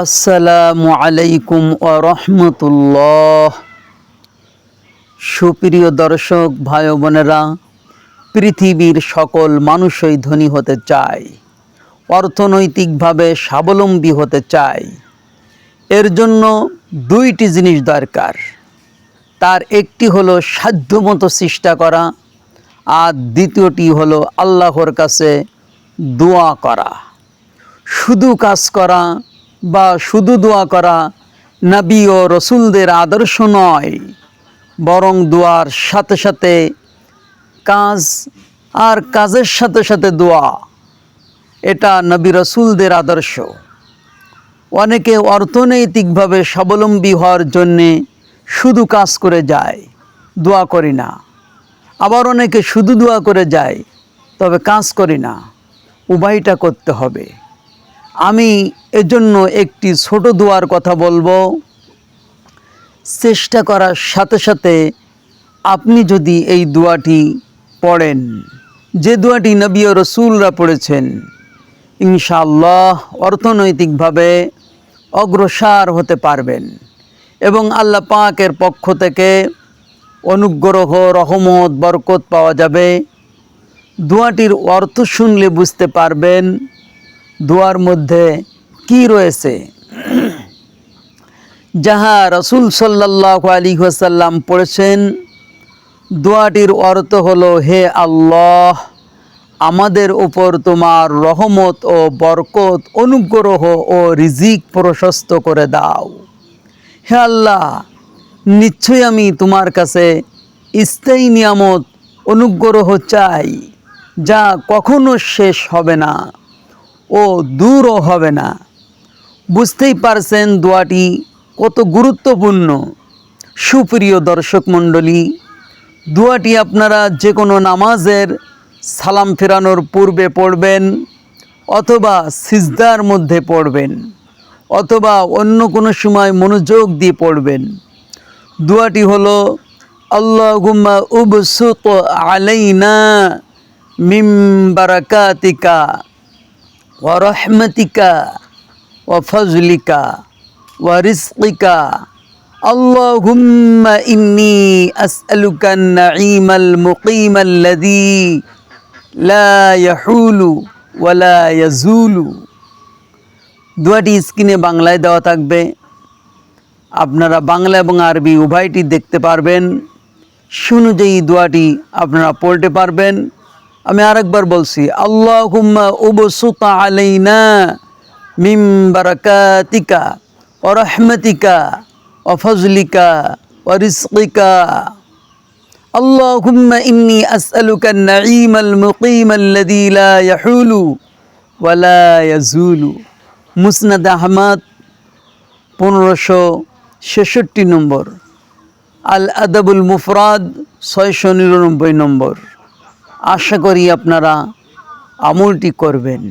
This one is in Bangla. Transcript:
আসসালামু আলাইকুম ওয়া রাহমাতুল্লাহ। সুপ্রিয় দর্শক ভাই বোনেরা, পৃথিবীর সকল মানুষই ধনী হতে চায়, অর্থনৈতিকভাবে স্বাবলম্বী হতে চায়। এর জন্য দুইটি জিনিস দরকার। তার একটি হলো সাধ্যমতো চেষ্টা করা, আর দ্বিতীয়টি হলো আল্লাহর কাছে দোয়া করা। শুধু কাজ করা বা শুধু দোয়া করা নবী ও রসুলদের আদর্শ নয়, বরং দোয়ার সাথে সাথে কাজ, আর কাজের সাথে সাথে দোয়া, এটা নবী রসুলদের আদর্শ। অনেকে অর্থনৈতিকভাবে স্বাবলম্বী হওয়ার জন্যে শুধু কাজ করে যায়, দোয়া করি না। আবার অনেকে শুধু দোয়া করে যায়, তবে কাজ করি না। উভয়টা করতে হবে। আমি এজন্য একটি ছোট দোয়ার কথা বলবো। চেষ্টা করার সাথে সাথে আপনি যদি এই দোয়াটি পড়েন, যে দোয়াটি নবী ও রসুলরা পড়েছেন, ইনশাআল্লাহ অর্থনৈতিকভাবে অগ্রসর হতে পারবেন এবং আল্লাহ পাকের পক্ষ থেকে অনুগ্রহ, রহমত, বরকত পাওয়া যাবে। দোয়াটির অর্থ শুনলে বুঝতে পারবেন দোয়ার মধ্যে কি রয়েছে। যাহা রসুল সাল্লাল্লাহু আলাইহি ওয়াসাল্লাম পড়েছেন, দোয়াটির অর্থ হলো, হে আল্লাহ, আমাদের উপর তোমার রহমত ও বরকত, অনুগ্রহ ও রিজিক প্রশস্ত করে দাও। হে আল্লাহ, নিশ্চয়ই আমি তোমার কাছে স্থায়ী নিয়ামত, অনুগ্রহ চাই, যা কখনো শেষ হবে না ও দূরও হবে না। বুঝতেই পারছেন দোয়াটি কত গুরুত্বপূর্ণ। সুপ্রিয় দর্শক মণ্ডলী, দোয়াটি আপনারা যে কোনো নামাজের সালাম ফেরানোর পূর্বে পড়বেন, অথবা সিজদার মধ্যে পড়বেন, অথবা অন্য কোনো সময় মনোযোগ দিয়ে পড়বেন। দোয়াটি হলো, আল্লাহুম্মা উবসুত আলাইনা মিন বারাকাতিকা ওয়া রাহমাতিকা ওয়া ফাজলিকা ওয়া রিজকিকা। আল্লাহুম্মা ইন্নী আসআলুকা আন-নাঈমাল মুকীমাল্লাযী লা ইয়াহুলু ওয়া লা ইয়াজুলু। দোয়াটি স্ক্রিনে বাংলায় দেওয়া থাকবে, আপনারা বাংলা এবং আরবি উভয়টি দেখতে পারবেন। অনুযায়ী দোয়াটি আপনারা পড়তে পারবেন। আমি আরেকবার বলছি, আল্লাহুম্মা উবসুত আলাইনা মিন বারাকাতিকা ওয়া রাহমাতিকা ওয়া ফাজলিকা ওয়া রিজকিকা। আল্লাহুম্মা ইন্নী আসআলুকা আন-নাঈমাল মুকীমাল্লাযী লা ইয়াহুলু ওয়া লা ইয়াজুলু। মুসনাদ আহমদ 1566 নম্বর, আল আদাবুল মুফরাদ 699 নম্বর। আশা করি আপনারা আমলটি করবেন।